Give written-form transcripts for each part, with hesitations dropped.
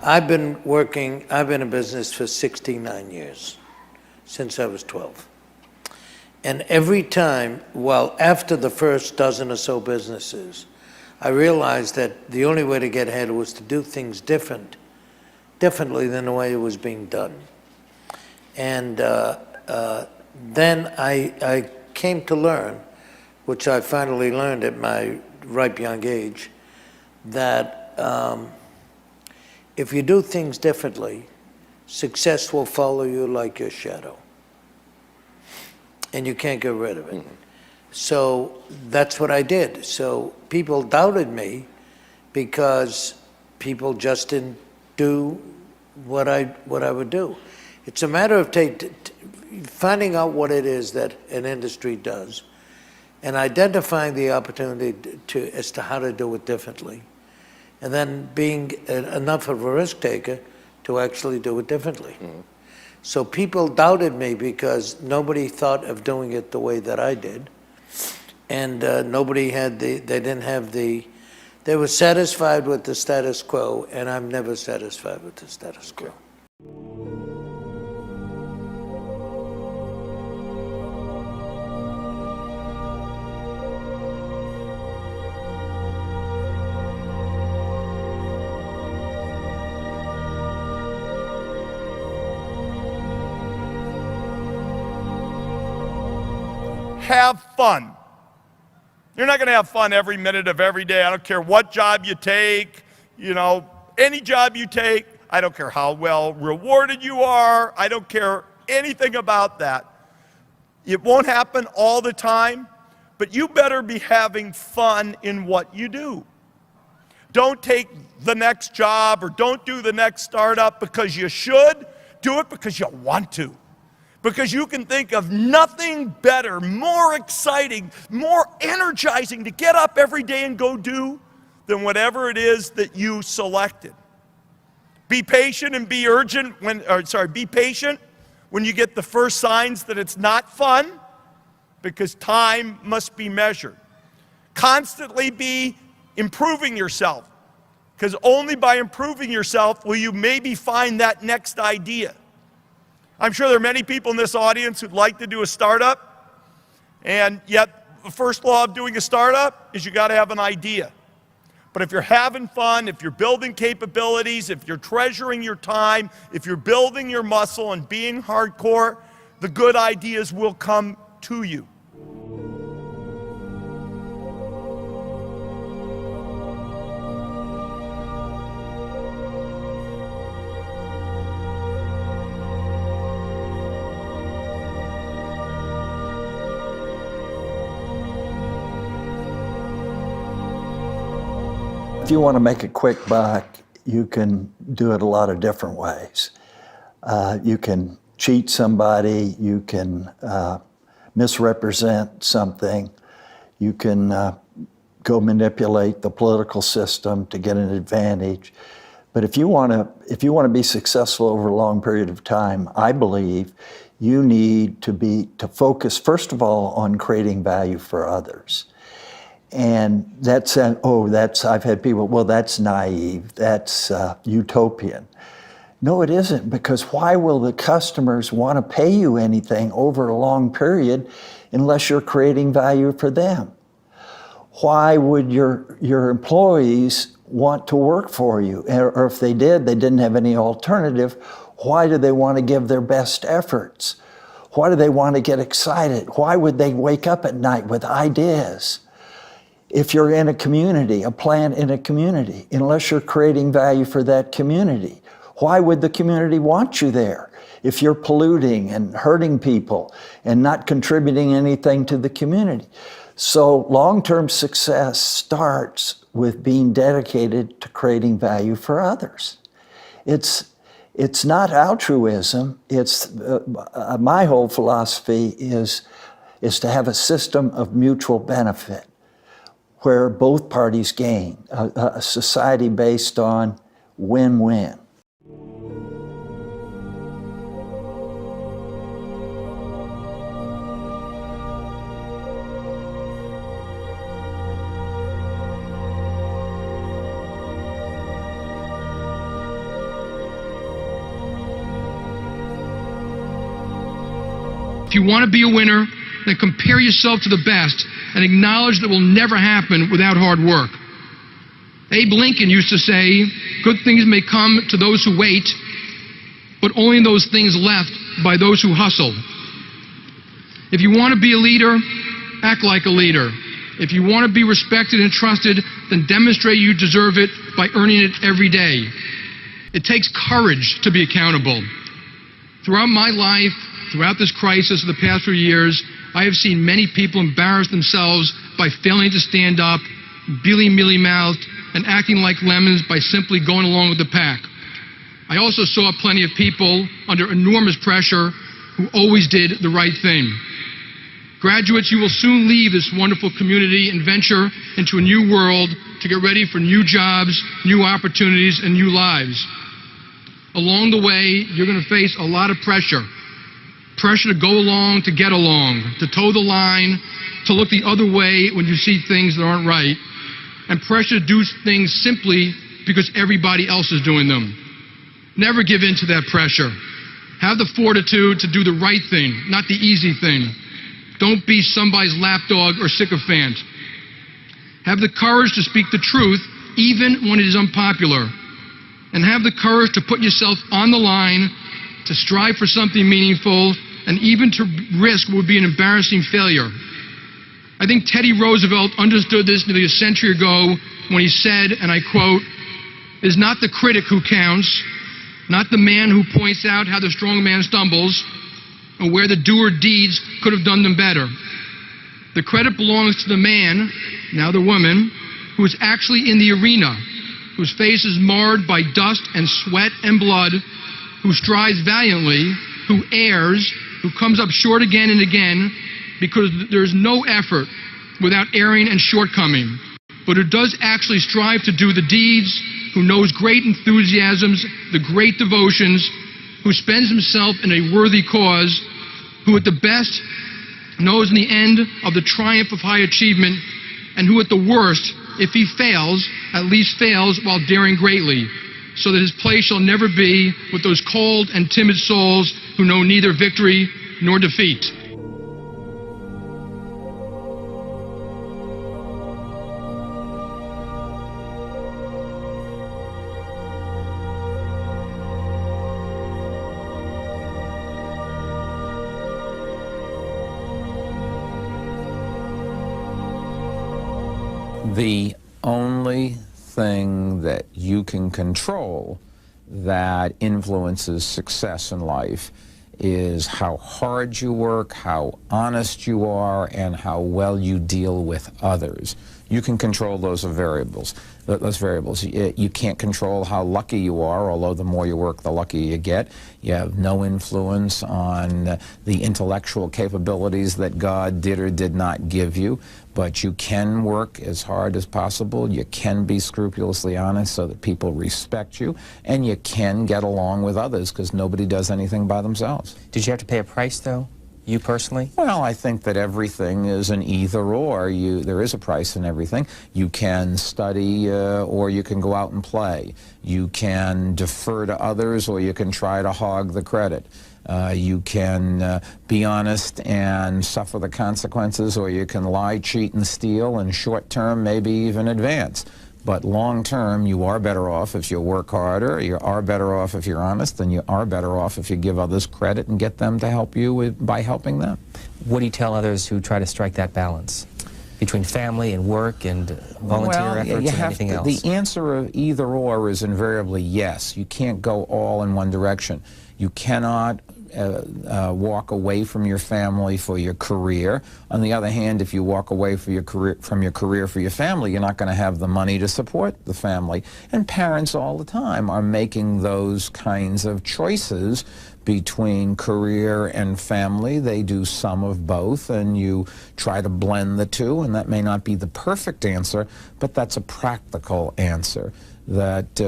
I've been in business for 69 years, since I was 12. And every time, well, after the first dozen or so businesses, I realized that the only way to get ahead was to do things differently than the way it was being done. And then I came to learn, which I finally learned at my ripe young age, that if you do things differently, success will follow you like your shadow. And you can't get rid of it. Mm-hmm. So that's what I did. So people doubted me because people just didn't do what I would do. It's a matter of finding out what it is that an industry does and identifying the opportunity as to how to do it differently, and then being enough of a risk taker to actually do it differently. Mm-hmm. So people doubted me because nobody thought of doing it the way that I did. And they were satisfied with the status quo, and I'm never satisfied with the status quo. Have fun. You're not going to have fun every minute of every day. I don't care what job you take, any job you take. I don't care how well rewarded you are. I don't care anything about that. It won't happen all the time, but you better be having fun in what you do. Don't take the next job or don't do the next startup because you should. Do it because you want to. Because you can think of nothing better, more exciting, more energizing to get up every day and go do than whatever it is that you selected. Be patient and be be patient when you get the first signs that it's not fun, because time must be measured. Constantly be improving yourself, because only by improving yourself will you maybe find that next idea. I'm sure there are many people in this audience who'd like to do a startup, and yet the first law of doing a startup is you got to have an idea. But if you're having fun, if you're building capabilities, if you're treasuring your time, if you're building your muscle and being hardcore, the good ideas will come to you. If you want to make a quick buck, you can do it a lot of different ways. You can cheat somebody, you can misrepresent something, you can go manipulate the political system to get an advantage. But if you want to be successful over a long period of time, I believe you need to focus first of all on creating value for others. And I've had people, well, that's naive, that's utopian. No, it isn't, because why will the customers want to pay you anything over a long period unless you're creating value for them? Why would your employees want to work for you? Or if they didn't have any alternative, why do they want to give their best efforts? Why do they want to get excited? Why would they wake up at night with ideas? If you're in a community, a plant in a community, unless you're creating value for that community, why would the community want you there? If you're polluting and hurting people and not contributing anything to the community. So long-term success starts with being dedicated to creating value for others. It's not altruism. It's my whole philosophy is to have a system of mutual benefit where both parties gain, a society based on win-win. If you want to be a winner, then compare yourself to the best and acknowledge that will never happen without hard work. Abe Lincoln used to say, good things may come to those who wait, but only those things left by those who hustle. If you want to be a leader, act like a leader. If you want to be respected and trusted, then demonstrate you deserve it by earning it every day. It takes courage to be accountable. Throughout my life, throughout this crisis of the past few years, I have seen many people embarrass themselves by failing to stand up, being mealy-mouthed, and acting like lemons by simply going along with the pack. I also saw plenty of people under enormous pressure who always did the right thing. Graduates, you will soon leave this wonderful community and venture into a new world to get ready for new jobs, new opportunities, and new lives. Along the way, you're going to face a lot of pressure. Pressure to go along, to get along, to toe the line, to look the other way when you see things that aren't right, and pressure to do things simply because everybody else is doing them. Never give in to that pressure. Have the fortitude to do the right thing, not the easy thing. Don't be somebody's lapdog or sycophant. Have the courage to speak the truth, even when it is unpopular. And have the courage to put yourself on the line, to strive for something meaningful, and even to risk what would be an embarrassing failure. I think Teddy Roosevelt understood this nearly a century ago when he said, and I quote, "It is not the critic who counts, not the man who points out how the strong man stumbles, or where the doer deeds could have done them better. The credit belongs to the man, now the woman, who is actually in the arena, whose face is marred by dust and sweat and blood, who strives valiantly, who errs, who comes up short again and again, because there is no effort without erring and shortcoming, but who does actually strive to do the deeds, who knows great enthusiasms, the great devotions, who spends himself in a worthy cause, who at the best knows in the end of the triumph of high achievement, and who at the worst, if he fails, at least fails while daring greatly, so that his place shall never be with those cold and timid souls who know neither victory nor defeat." The only thing that you can control that influences success in life is how hard you work, how honest you are, and how well you deal with others. You can control those variables. You can't control how lucky you are, although the more you work, the luckier you get. You have no influence on the intellectual capabilities that God did or did not give you, but you can work as hard as possible. You can be scrupulously honest so that people respect you, and you can get along with others because nobody does anything by themselves. Did you have to pay a price, though? You personally? Well, I think that everything is an either-or. There is a price in everything. You can study or you can go out and play. You can defer to others or you can try to hog the credit. You can be honest and suffer the consequences, or you can lie, cheat, and steal, and short-term maybe even advance. But long-term, you are better off if you work harder, you are better off if you're honest, and you are better off if you give others credit and get them to help you by helping them. What do you tell others who try to strike that balance between family and work and volunteer efforts and anything else? The answer of either-or is invariably yes. You can't go all in one direction. You cannot walk away from your family for your career. On the other hand, if you walk away from your career for your family, you're not going to have the money to support the family. And parents all the time are making those kinds of choices between career and family. They do some of both, and you try to blend the two, and that may not be the perfect answer, but that's a practical answer that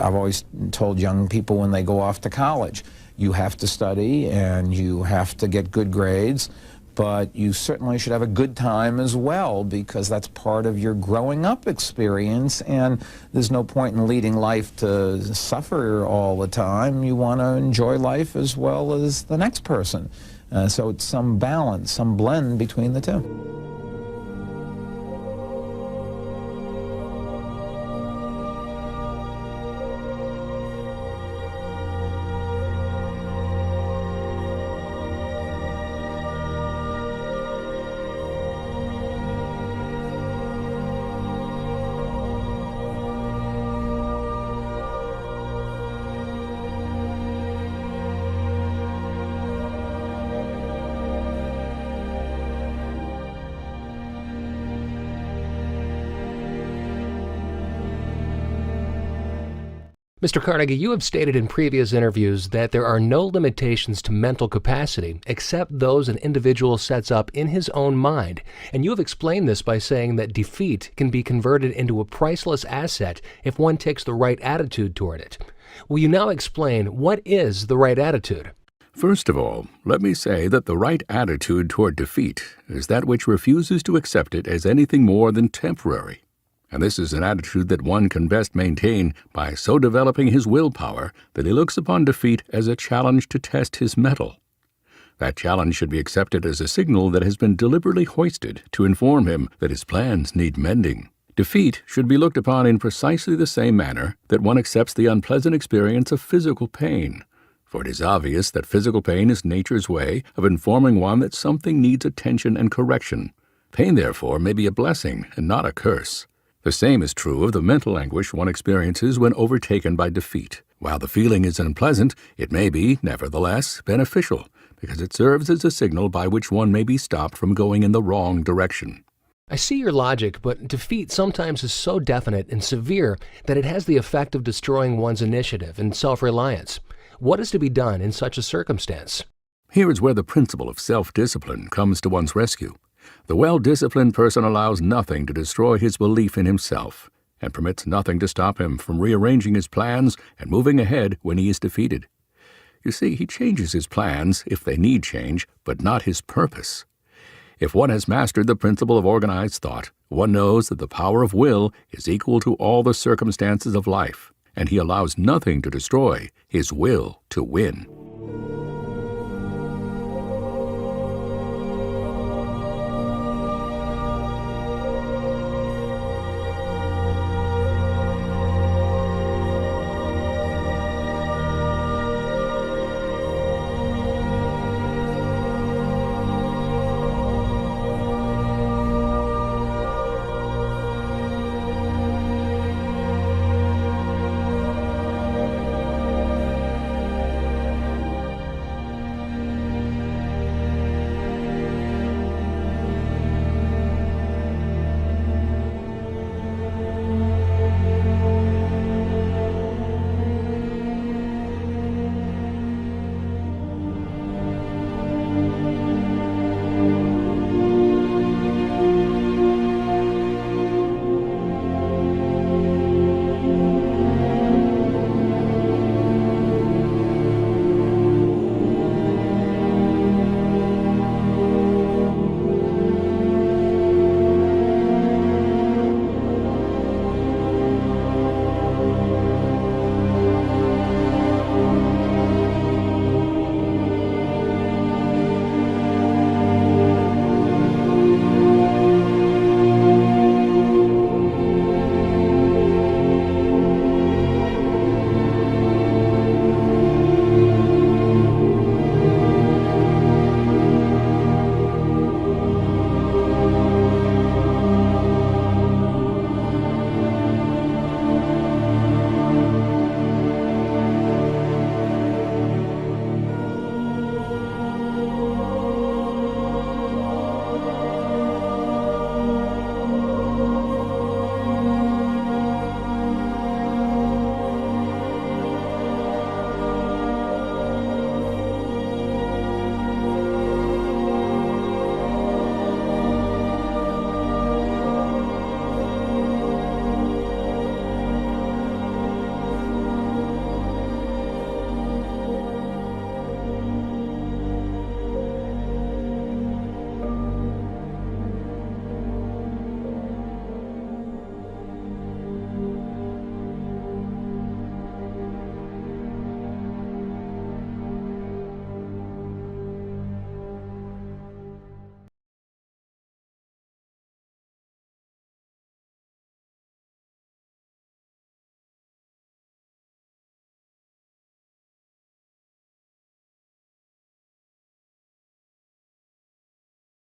I've always told young people when they go off to college. You have to study and you have to get good grades, but you certainly should have a good time as well, because that's part of your growing up experience, and there's no point in leading life to suffer all the time. You want to enjoy life as well as the next person. So it's some balance, some blend between the two. Mr. Carnegie, you have stated in previous interviews that there are no limitations to mental capacity except those an individual sets up in his own mind. And you have explained this by saying that defeat can be converted into a priceless asset if one takes the right attitude toward it. Will you now explain what is the right attitude? First of all, let me say that the right attitude toward defeat is that which refuses to accept it as anything more than temporary. And this is an attitude that one can best maintain by so developing his willpower that he looks upon defeat as a challenge to test his mettle. That challenge should be accepted as a signal that has been deliberately hoisted to inform him that his plans need mending. Defeat should be looked upon in precisely the same manner that one accepts the unpleasant experience of physical pain, for it is obvious that physical pain is nature's way of informing one that something needs attention and correction. Pain, therefore, may be a blessing and not a curse. The same is true of the mental anguish one experiences when overtaken by defeat. While the feeling is unpleasant, it may be, nevertheless, beneficial, because it serves as a signal by which one may be stopped from going in the wrong direction. I see your logic, but defeat sometimes is so definite and severe that it has the effect of destroying one's initiative and self-reliance. What is to be done in such a circumstance? Here is where the principle of self-discipline comes to one's rescue. The well-disciplined person allows nothing to destroy his belief in himself, and permits nothing to stop him from rearranging his plans and moving ahead when he is defeated. You see, he changes his plans if they need change, but not his purpose. If one has mastered the principle of organized thought, one knows that the power of will is equal to all the circumstances of life, and he allows nothing to destroy his will to win.